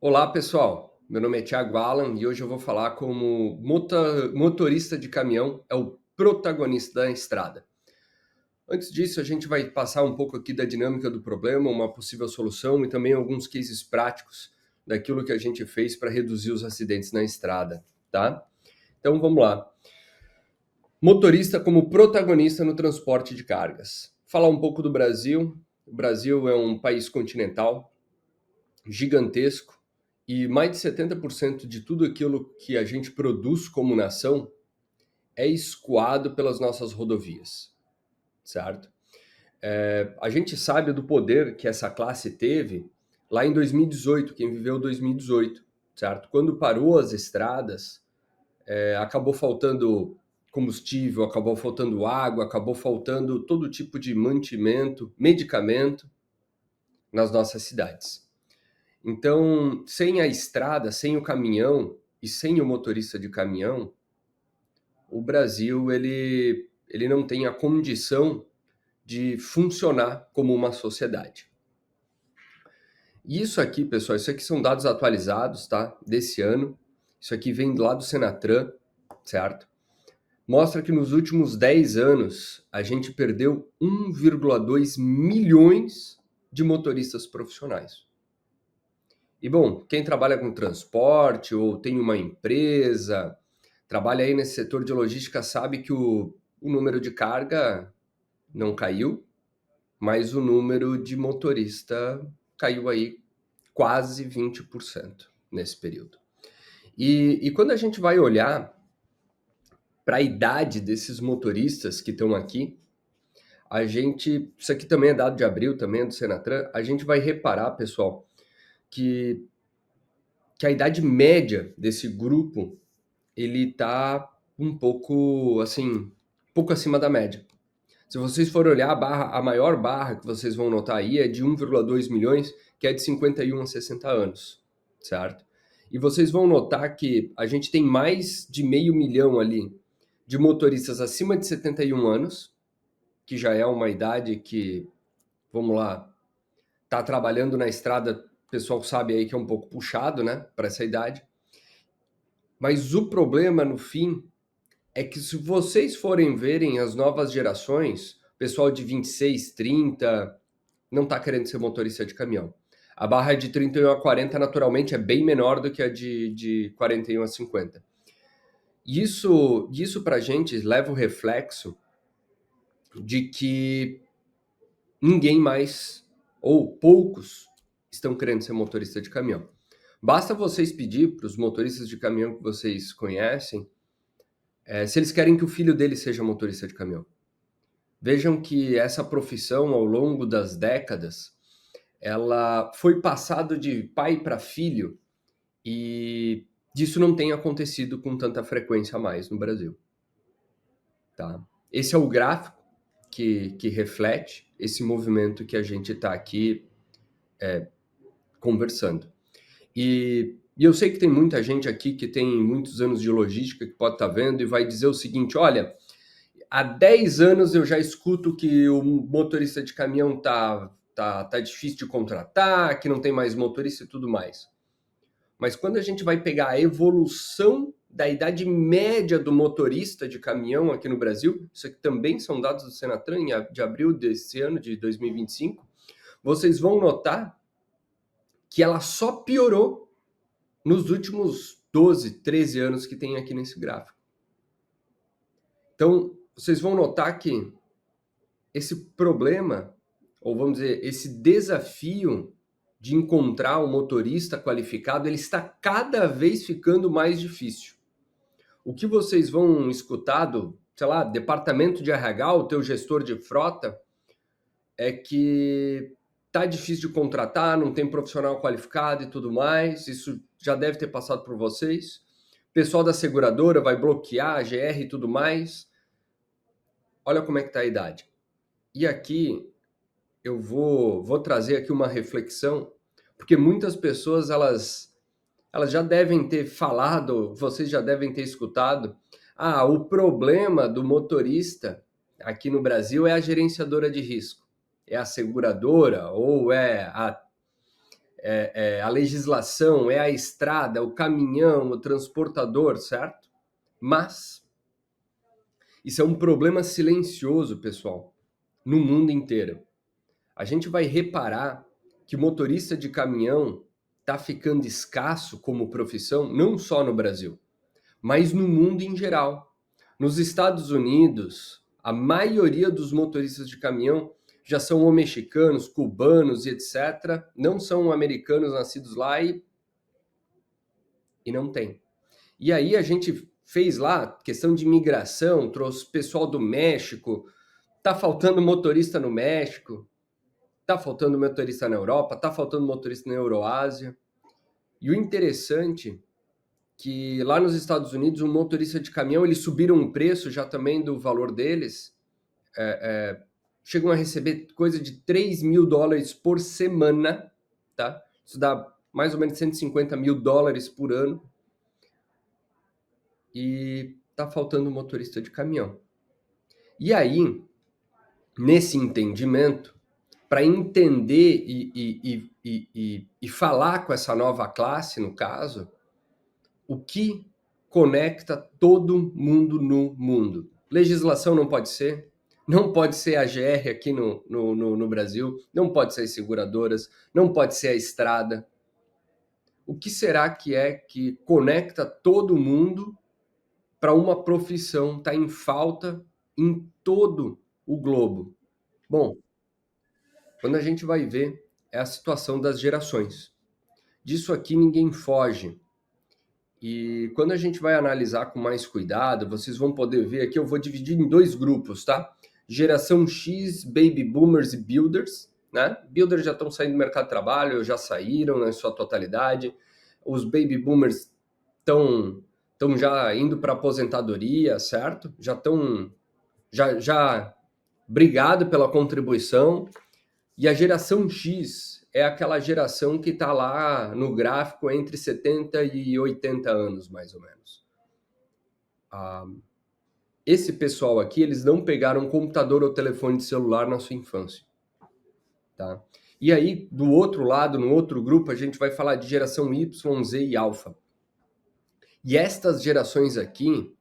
Olá, pessoal. Meu nome é Thiago Alan e hoje eu vou falar como motorista de caminhão é o protagonista da estrada. Antes disso, a gente vai passar um pouco aqui da dinâmica do problema, uma possível solução e também alguns cases práticos daquilo que a gente fez para reduzir os acidentes na estrada, tá? Então vamos lá. Motorista como protagonista no transporte de cargas. Falar um pouco do Brasil. O Brasil é um país continental, gigantesco, e mais de 70% de tudo aquilo que a gente produz como nação é escoado pelas nossas rodovias, certo? A gente sabe do poder que essa classe teve lá em 2018, quem viveu 2018, certo? Quando parou as estradas, acabou faltando combustível, acabou faltando água, acabou faltando todo tipo de mantimento, medicamento nas nossas cidades. Então, sem a estrada, sem o caminhão e sem o motorista de caminhão, o Brasil ele não tem a condição de funcionar como uma sociedade. E isso aqui, pessoal, isso aqui são dados atualizados, tá? Desse ano. Isso aqui vem lá do Senatran, certo? Mostra que nos últimos 10 anos a gente perdeu 1,2 milhões de motoristas profissionais. E bom, quem trabalha com transporte ou tem uma empresa, trabalha aí nesse setor de logística, sabe que o número de carga não caiu, mas o número de motorista caiu aí quase 20% nesse período. E quando a gente vai olhar para a idade desses motoristas que estão aqui, a gente, isso aqui também é dado de abril, também é do Senatran, a gente vai reparar, pessoal, que, que a idade média desse grupo ele tá um pouco assim, um pouco acima da média. Se vocês forem olhar a maior barra que vocês vão notar aí é de 1,2 milhões, que é de 51 a 60 anos, certo? E vocês vão notar que a gente tem mais de meio milhão ali de motoristas acima de 71 anos, que já é uma idade que, vamos lá, tá trabalhando na estrada, o pessoal sabe aí que é um pouco puxado, né, para essa idade. Mas o problema no fim é que se vocês forem verem as novas gerações, pessoal de 26, 30, não está querendo ser motorista de caminhão. A barra de 31 a 40, naturalmente, é bem menor do que a de 41 a 50. Isso para a gente leva o reflexo de que ninguém mais, ou poucos, estão querendo ser motorista de caminhão. Basta vocês pedir para os motoristas de caminhão que vocês conhecem, se eles querem que o filho deles seja motorista de caminhão. Vejam que essa profissão, ao longo das décadas, ela foi passado de pai para filho e disso não tem acontecido com tanta frequência mais no Brasil. Tá? Esse é o gráfico que reflete esse movimento que a gente está aqui conversando. E eu sei que tem muita gente aqui que tem muitos anos de logística que pode estar vendo e vai dizer o seguinte, olha, há 10 anos eu já escuto que o motorista de caminhão tá difícil de contratar, que não tem mais motorista e tudo mais. Mas quando a gente vai pegar a evolução da idade média do motorista de caminhão aqui no Brasil, isso aqui também são dados do Senatran de abril desse ano, de 2025, vocês vão notar que ela só piorou nos últimos 12, 13 anos que tem aqui nesse gráfico. Então, vocês vão notar que esse problema, ou vamos dizer, esse desafio de encontrar um motorista qualificado, ele está cada vez ficando mais difícil. O que vocês vão escutar do, sei lá, departamento de RH, o teu gestor de frota, é que tá difícil de contratar, não tem profissional qualificado e tudo mais, isso já deve ter passado por vocês. O pessoal da seguradora vai bloquear a GR e tudo mais. Olha como é que tá a idade. E aqui eu vou trazer aqui uma reflexão, porque muitas pessoas elas já devem ter falado, vocês já devem ter escutado, o problema do motorista aqui no Brasil é a gerenciadora de risco, é a seguradora ou a legislação, é a estrada, o caminhão, o transportador, certo? Mas isso é um problema silencioso, pessoal, no mundo inteiro. A gente vai reparar que o motorista de caminhão está ficando escasso como profissão, não só no Brasil, mas no mundo em geral. Nos Estados Unidos, a maioria dos motoristas de caminhão já são ou mexicanos, cubanos e etc. Não são americanos nascidos lá e não tem. E aí a gente fez lá questão de imigração, trouxe pessoal do México, tá faltando motorista no México, tá faltando motorista na Europa, tá faltando motorista na Euroásia. E o interessante que lá nos Estados Unidos, um motorista de caminhão, eles subiram o preço já também do valor deles, chegam a receber coisa de $3.000 por semana, tá? Isso dá mais ou menos $150.000 por ano. E tá faltando motorista de caminhão. E aí, nesse entendimento, para entender e falar com essa nova classe, no caso, o que conecta todo mundo no mundo. Legislação não pode ser a GR aqui no Brasil, não pode ser as seguradoras, não pode ser a estrada. O que será que é que conecta todo mundo para uma profissão estar em falta em todo o globo? Bom, quando a gente vai ver, é a situação das gerações. Disso aqui ninguém foge. E quando a gente vai analisar com mais cuidado, vocês vão poder ver aqui, eu vou dividir em dois grupos, tá? Geração X, Baby Boomers e Builders, né? Builders já estão saindo do mercado de trabalho, já saíram na sua totalidade. Os Baby Boomers estão já indo para aposentadoria, certo? Já estão já obrigado pela contribuição. E a geração X é aquela geração que está lá no gráfico entre 70 e 80 anos, mais ou menos. Esse pessoal aqui, eles não pegaram computador ou telefone de celular na sua infância. Tá? E aí, do outro lado, no outro grupo, a gente vai falar de geração Y, Z e Alpha. E estas gerações aqui,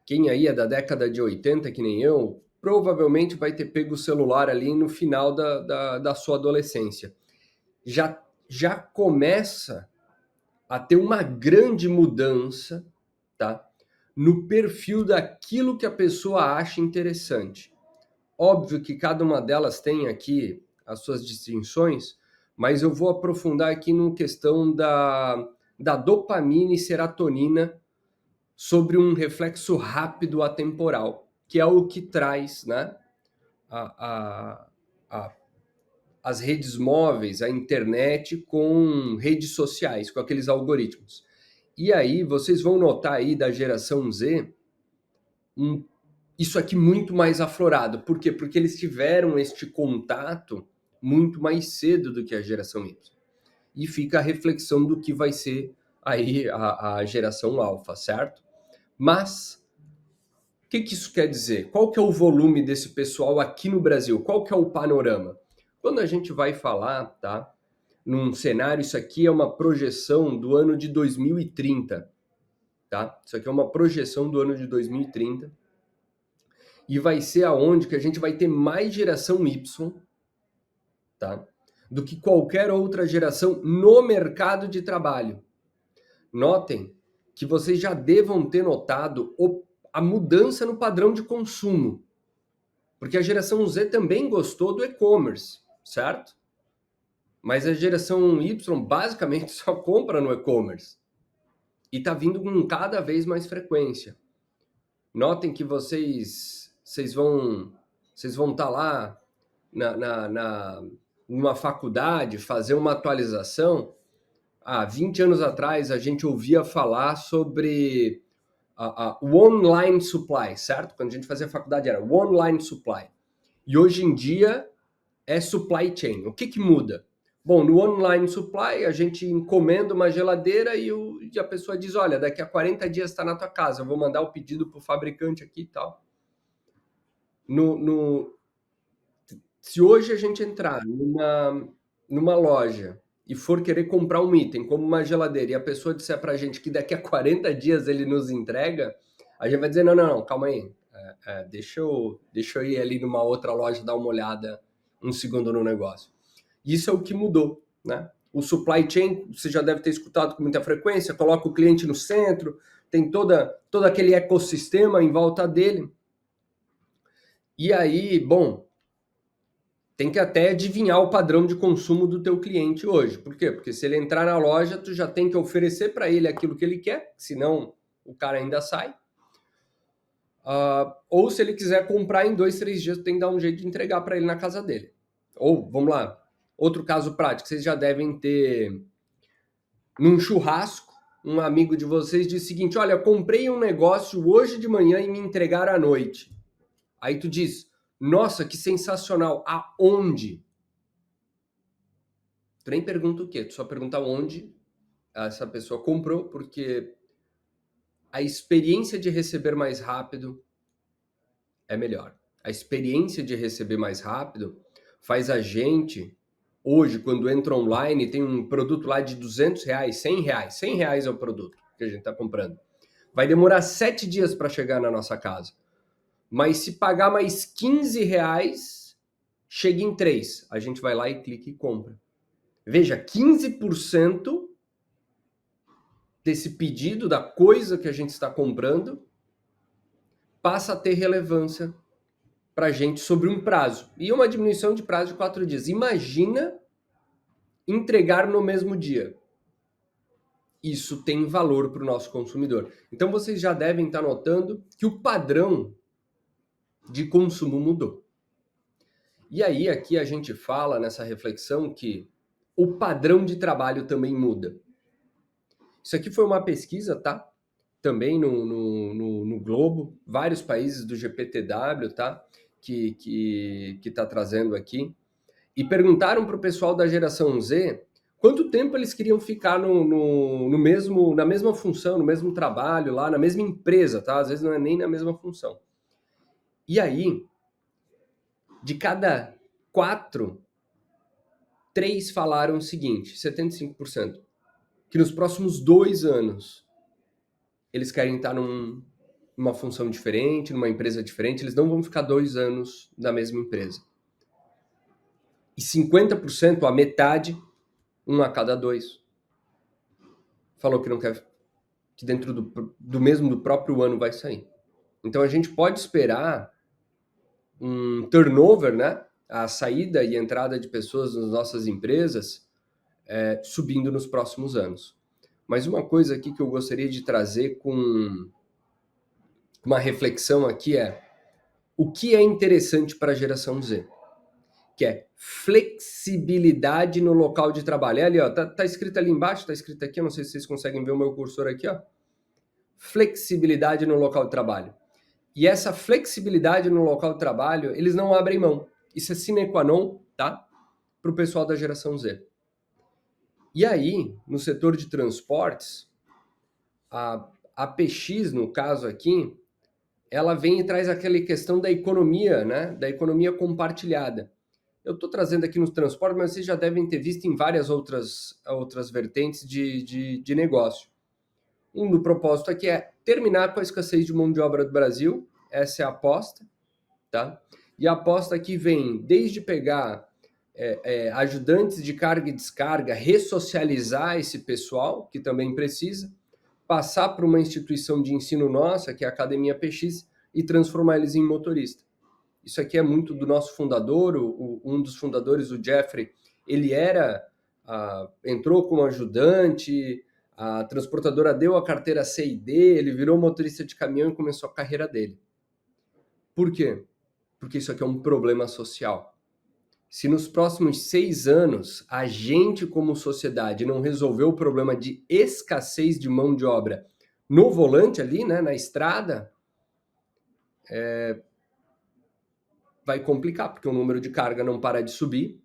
quem aí é da década de 80, que nem eu, provavelmente vai ter pego o celular ali no final da sua adolescência. Já começa a ter uma grande mudança, tá? No perfil daquilo que a pessoa acha interessante. Óbvio que cada uma delas tem aqui as suas distinções, mas eu vou aprofundar aqui na questão da dopamina e serotonina sobre um reflexo rápido atemporal, que é o que traz, né, as redes móveis, a internet com redes sociais, com aqueles algoritmos. E aí vocês vão notar aí da geração Z isso aqui muito mais aflorado. Por quê? Porque eles tiveram este contato muito mais cedo do que a geração Y. E fica a reflexão do que vai ser aí a geração alfa, certo? Mas o que isso quer dizer? Qual que é o volume desse pessoal aqui no Brasil? Qual que é o panorama? Quando a gente vai falar, tá, num cenário, isso aqui é uma projeção do ano de 2030, tá? Isso aqui é uma projeção do ano de 2030 e vai ser aonde que a gente vai ter mais geração Y, tá, do que qualquer outra geração no mercado de trabalho. Notem que vocês já devam ter notado a mudança no padrão de consumo, porque a geração Z também gostou do e-commerce, certo? Mas a geração Y basicamente só compra no e-commerce e está vindo com cada vez mais frequência. Notem que vocês vão estar lá numa faculdade, fazer uma atualização. Há 20 anos atrás, a gente ouvia falar sobre o online supply, certo? Quando a gente fazia faculdade era o online supply. E hoje em dia é supply chain. O que muda? Bom, no online supply, a gente encomenda uma geladeira e a pessoa diz, olha, daqui a 40 dias está na tua casa, eu vou mandar o pedido para o fabricante aqui e tal. Se hoje a gente entrar numa loja e for querer comprar um item, como uma geladeira, e a pessoa disser para a gente que daqui a 40 dias ele nos entrega, a gente vai dizer, não, calma aí, deixa eu ir ali numa outra loja dar uma olhada um segundo no negócio. Isso é o que mudou, né? O supply chain, você já deve ter escutado com muita frequência, coloca o cliente no centro, tem todo aquele ecossistema em volta dele. E aí, bom, tem que até adivinhar o padrão de consumo do teu cliente hoje. Por quê? Porque se ele entrar na loja, tu já tem que oferecer para ele aquilo que ele quer, senão o cara ainda sai. Ou se ele quiser comprar em 2, 3 dias, tem que dar um jeito de entregar para ele na casa dele. Ou, vamos lá, outro caso prático, vocês já devem ter, num churrasco, um amigo de vocês diz o seguinte, olha, comprei um negócio hoje de manhã e me entregaram à noite. Aí tu diz, nossa, que sensacional, aonde? Tu nem pergunta o quê, tu só pergunta onde essa pessoa comprou, porque a experiência de receber mais rápido é melhor. A experiência de receber mais rápido faz a gente, hoje, quando entra online, tem um produto lá de R$200, R$100, R$100 é o produto que a gente está comprando. Vai demorar 7 dias para chegar na nossa casa. Mas se pagar mais R$15, chega em 3. A gente vai lá e clica e compra. Veja, 15% desse pedido, da coisa que a gente está comprando, passa a ter relevância para a gente sobre um prazo. E uma diminuição de prazo de 4 dias. Imagina entregar no mesmo dia. Isso tem valor para o nosso consumidor. Então vocês já devem estar notando que o padrão de consumo mudou. E aí aqui a gente fala nessa reflexão que o padrão de trabalho também muda. Isso aqui foi uma pesquisa, tá? Também no Globo, vários países do GPTW, tá? Que tá trazendo aqui. E perguntaram para o pessoal da geração Z quanto tempo eles queriam ficar na mesma função, no mesmo trabalho, lá na mesma empresa, tá? Às vezes não é nem na mesma função. E aí, de cada 4, 3 falaram o seguinte, 75%, que nos próximos 2 anos eles querem estar numa função diferente, numa empresa diferente, eles não vão ficar 2 anos na mesma empresa. E 50%, a metade, 1 a cada 2, falou que não quer, que dentro do próprio ano vai sair. Então a gente pode esperar um turnover, né? A saída e entrada de pessoas nas nossas empresas subindo nos próximos anos. Mas uma coisa aqui que eu gostaria de trazer com uma reflexão aqui é o que é interessante para a geração Z, que é flexibilidade no local de trabalho. É ali, ó, tá escrito ali embaixo, tá escrito aqui, eu não sei se vocês conseguem ver o meu cursor aqui, ó. Flexibilidade no local de trabalho. E essa flexibilidade no local de trabalho, eles não abrem mão. Isso é sine qua non, tá? Para o pessoal da geração Z. E aí, no setor de transportes, a PX, no caso aqui, ela vem e traz aquela questão da economia, né? Da economia compartilhada. Eu estou trazendo aqui nos transportes, mas vocês já devem ter visto em várias outras vertentes de negócio. Um do propósito aqui é terminar com a escassez de mão de obra do Brasil. Essa é a aposta, tá? E a aposta aqui vem desde pegar ajudantes de carga e descarga, ressocializar esse pessoal, que também precisa, passar para uma instituição de ensino nossa, que é a Academia PX, e transformar eles em motorista. Isso aqui é muito do nosso fundador, um dos fundadores, o Jeffrey, ele entrou como ajudante, a transportadora deu a carteira C e D, ele virou motorista de caminhão e começou a carreira dele. Por quê? Porque isso aqui é um problema social. Se nos próximos 6 anos a gente, como sociedade, não resolver o problema de escassez de mão de obra no volante ali, né, na estrada, vai complicar, porque o número de carga não para de subir,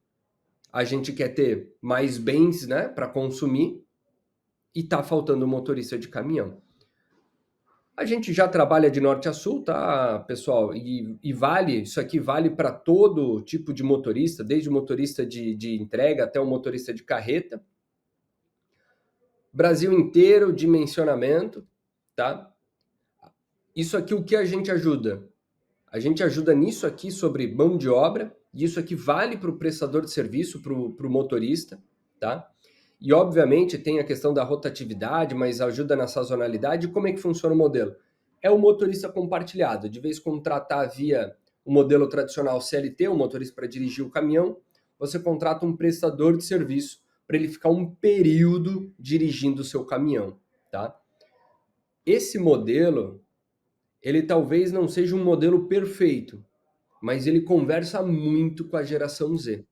a gente quer ter mais bens, né, para consumir, e tá faltando motorista de caminhão. A gente já trabalha de norte a sul, tá, pessoal? E isso aqui vale para todo tipo de motorista, desde o motorista de entrega até o motorista de carreta, Brasil inteiro, dimensionamento, tá? Isso aqui, o que a gente ajuda? A gente ajuda nisso aqui sobre mão de obra, e isso aqui vale para o prestador de serviço, para o motorista, tá? E, obviamente, tem a questão da rotatividade, mas ajuda na sazonalidade. Como é que funciona o modelo? É o motorista compartilhado. De vez em contratar via o modelo tradicional CLT, o motorista para dirigir o caminhão, você contrata um prestador de serviço para ele ficar um período dirigindo o seu caminhão, tá? Esse modelo, ele talvez não seja um modelo perfeito, mas ele conversa muito com a geração Z.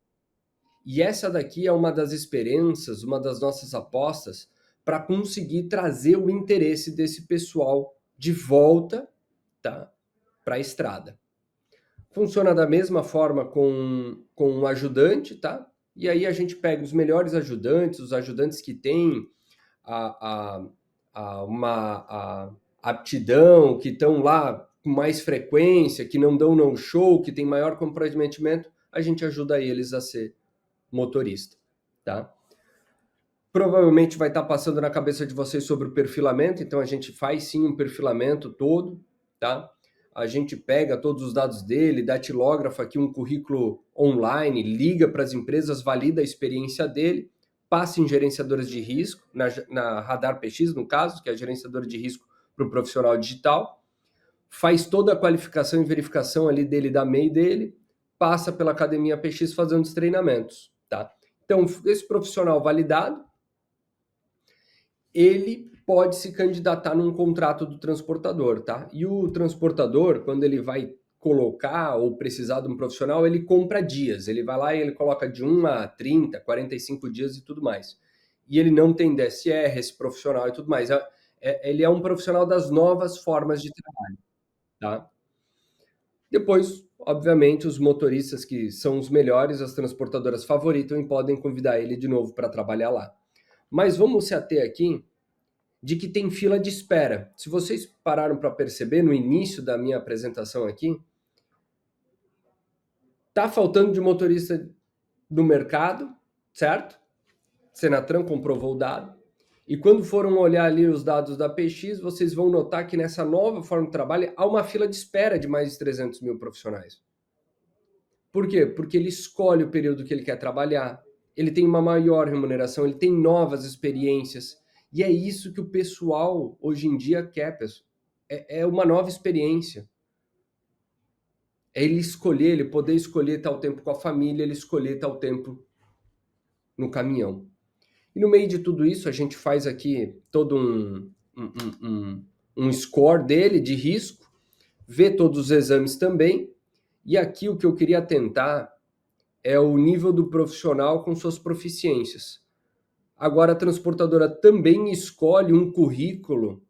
E essa daqui é uma das esperanças, uma das nossas apostas para conseguir trazer o interesse desse pessoal de volta, tá, para a estrada. Funciona da mesma forma com um ajudante, tá? E aí a gente pega os melhores ajudantes, os ajudantes que têm a, uma aptidão, que estão lá com mais frequência, que não dão no-show, que tem maior comprometimento, a gente ajuda eles a ser motorista, tá? Provavelmente vai estar passando na cabeça de vocês sobre o perfilamento, então a gente faz sim um perfilamento todo, tá? A gente pega todos os dados dele, datilógrafa aqui um currículo online, liga para as empresas, valida a experiência dele, passa em gerenciadores de risco, na Radar PX, no caso, que é a gerenciadora de risco para o profissional digital, faz toda a qualificação e verificação ali dele, da MEI dele, passa pela Academia PX fazendo os treinamentos, tá? Então, esse profissional validado, ele pode se candidatar num contrato do transportador, tá? E o transportador, quando ele vai colocar ou precisar de um profissional, ele compra dias. Ele vai lá e ele coloca de 1 a 30, 45 dias e tudo mais. E ele não tem DSR, esse profissional e tudo mais. Ele é um profissional das novas formas de trabalho, tá? Depois, obviamente, os motoristas que são os melhores, as transportadoras favoritam e podem convidar ele de novo para trabalhar lá. Mas vamos se ater aqui de que tem fila de espera. Se vocês pararam para perceber no início da minha apresentação aqui, tá faltando de motorista no mercado, certo? Senatran comprovou o dado. E quando foram olhar ali os dados da PX, vocês vão notar que nessa nova forma de trabalho há uma fila de espera de mais de 300 mil profissionais. Por quê? Porque ele escolhe o período que ele quer trabalhar, ele tem uma maior remuneração, ele tem novas experiências. E é isso que o pessoal hoje em dia quer, pessoal. É uma nova experiência. É ele escolher, ele poder escolher tal tempo com a família, ele escolher tal tempo no caminhão. E no meio de tudo isso, a gente faz aqui todo um score dele de risco, vê todos os exames também. E aqui o que eu queria tentar é o nível do profissional com suas proficiências. Agora, a transportadora também escolhe um currículo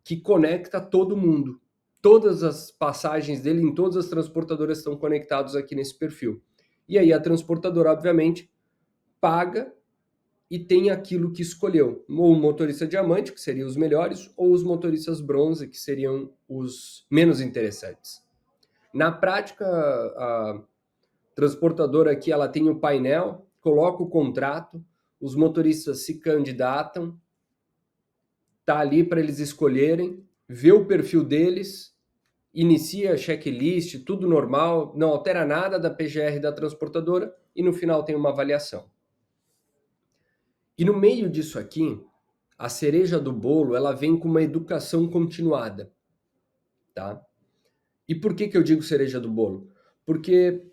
que conecta todo mundo. Todas as passagens dele em todas as transportadoras estão conectados aqui nesse perfil. E aí a transportadora, obviamente, paga e tem aquilo que escolheu. Ou o motorista diamante, que seriam os melhores, ou os motoristas bronze, que seriam os menos interessantes. Na prática, a transportadora aqui ela tem o painel, coloca o contrato, os motoristas se candidatam, tá ali para eles escolherem, vê o perfil deles, inicia checklist, tudo normal, não altera nada da PGR da transportadora e no final tem uma avaliação. E no meio disso aqui, a cereja do bolo, ela vem com uma educação continuada, tá? E por que eu digo cereja do bolo? Porque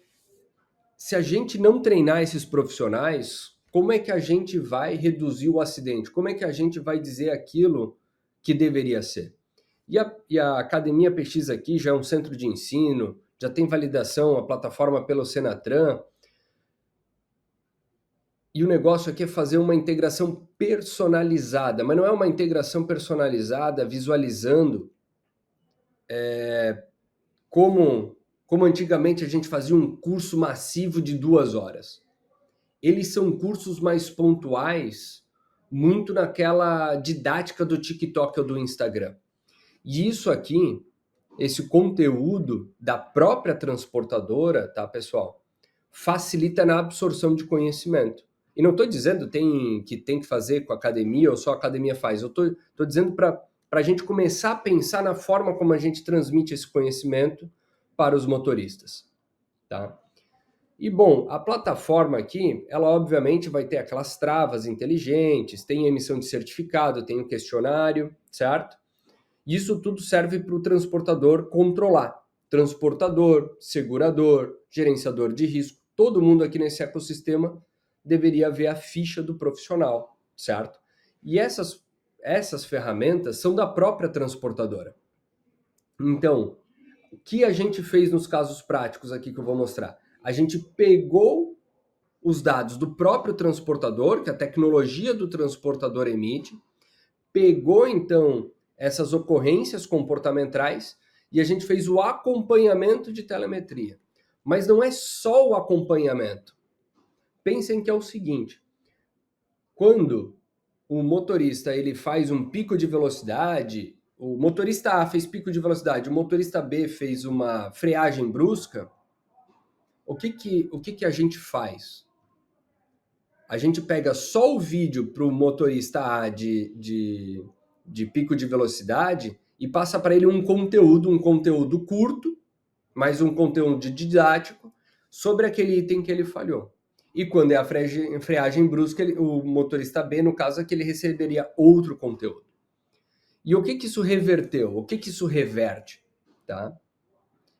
se a gente não treinar esses profissionais, como é que a gente vai reduzir o acidente? Como é que a gente vai dizer aquilo que deveria ser? E a Academia PX aqui já é um centro de ensino, já tem validação, a plataforma pelo Senatran. E o negócio aqui é fazer uma integração personalizada, mas não é uma integração personalizada visualizando como antigamente a gente fazia um curso massivo de 2 horas. Eles são cursos mais pontuais, muito naquela didática do TikTok ou do Instagram. E isso aqui, esse conteúdo da própria transportadora, tá, pessoal? Facilita na absorção de conhecimento. E não estou dizendo que tem que fazer com a academia ou só a academia faz. Eu estou dizendo para a gente começar a pensar na forma como a gente transmite esse conhecimento para os motoristas. Tá? E, bom, a plataforma aqui, ela obviamente vai ter aquelas travas inteligentes, tem emissão de certificado, tem o questionário, certo? Isso tudo serve para o transportador controlar. Transportador, segurador, gerenciador de risco, todo mundo aqui nesse ecossistema deveria ver a ficha do profissional, certo? E essas ferramentas são da própria transportadora. Então, o que a gente fez nos casos práticos aqui que eu vou mostrar? A gente pegou os dados do próprio transportador, que a tecnologia do transportador emite, pegou então essas ocorrências comportamentais e a gente fez o acompanhamento de telemetria. Mas não é só o acompanhamento. Pensem que é o seguinte: quando o motorista ele faz um pico de velocidade, o motorista A fez pico de velocidade, o motorista B fez uma freagem brusca, o que a gente faz? A gente pega só o vídeo para o motorista A de pico de velocidade e passa para ele um conteúdo curto, mais um conteúdo didático sobre aquele item que ele falhou. E quando é a freagem brusca, o motorista B, no caso, é que ele receberia outro conteúdo. E o que isso reverteu? O que isso reverte? Tá?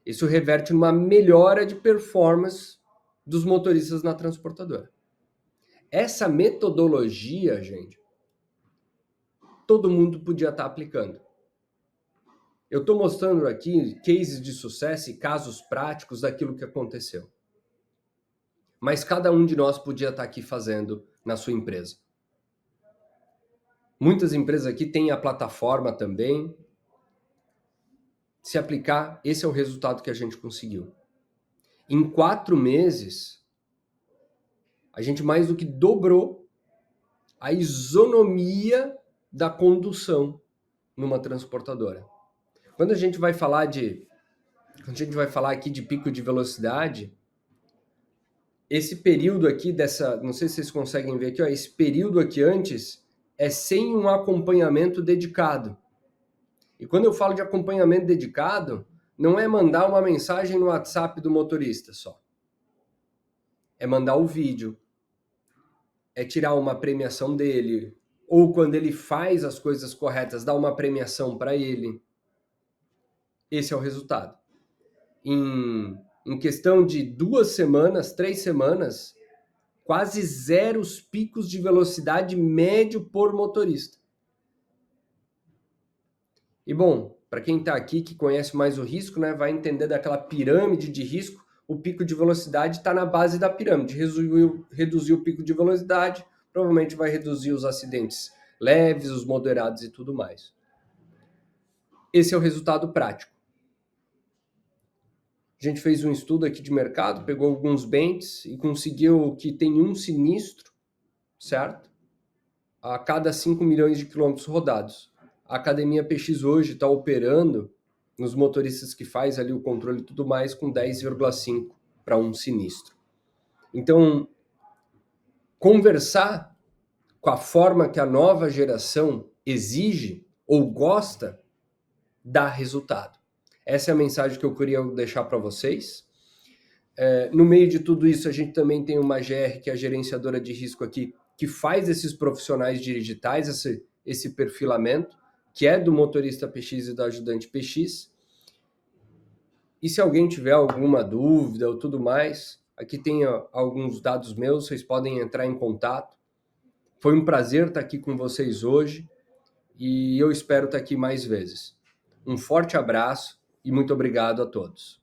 Isso reverte numa melhora de performance dos motoristas na transportadora. Essa metodologia, gente, todo mundo podia estar aplicando. Eu estou mostrando aqui cases de sucesso e casos práticos daquilo que aconteceu. Mas cada um de nós podia estar aqui fazendo na sua empresa. Muitas empresas aqui têm a plataforma também. Se aplicar, esse é o resultado que a gente conseguiu. Em 4 meses, a gente mais do que dobrou a isonomia da condução numa transportadora. Quando a gente vai falar aqui de pico de velocidade, esse período aqui não sei se vocês conseguem ver aqui, ó, esse período aqui antes é sem um acompanhamento dedicado. E quando eu falo de acompanhamento dedicado, não é mandar uma mensagem no WhatsApp do motorista só. É mandar o vídeo, é tirar uma premiação dele, ou quando ele faz as coisas corretas, dar uma premiação para ele. Esse é o resultado. Em questão de 2 semanas, 3 semanas, quase 0 picos de velocidade médio por motorista. E bom, para quem está aqui que conhece mais o risco, né, vai entender daquela pirâmide de risco, o pico de velocidade está na base da pirâmide. Reduzir o pico de velocidade, provavelmente vai reduzir os acidentes leves, os moderados e tudo mais. Esse é o resultado prático. A gente fez um estudo aqui de mercado, pegou alguns bens e conseguiu que tem um sinistro, certo? A cada 5 milhões de quilômetros rodados. A Academia PX hoje está operando nos motoristas que faz ali o controle e tudo mais com 10,5 para um sinistro. Então, conversar com a forma que a nova geração exige ou gosta dá resultado. Essa é a mensagem que eu queria deixar para vocês. No meio de tudo isso, a gente também tem uma GR, que é a gerenciadora de risco aqui, que faz esses profissionais digitais, esse perfilamento, que é do motorista PX e do ajudante PX. E se alguém tiver alguma dúvida ou tudo mais, aqui tem alguns dados meus, vocês podem entrar em contato. Foi um prazer estar aqui com vocês hoje e eu espero estar aqui mais vezes. Um forte abraço e muito obrigado a todos.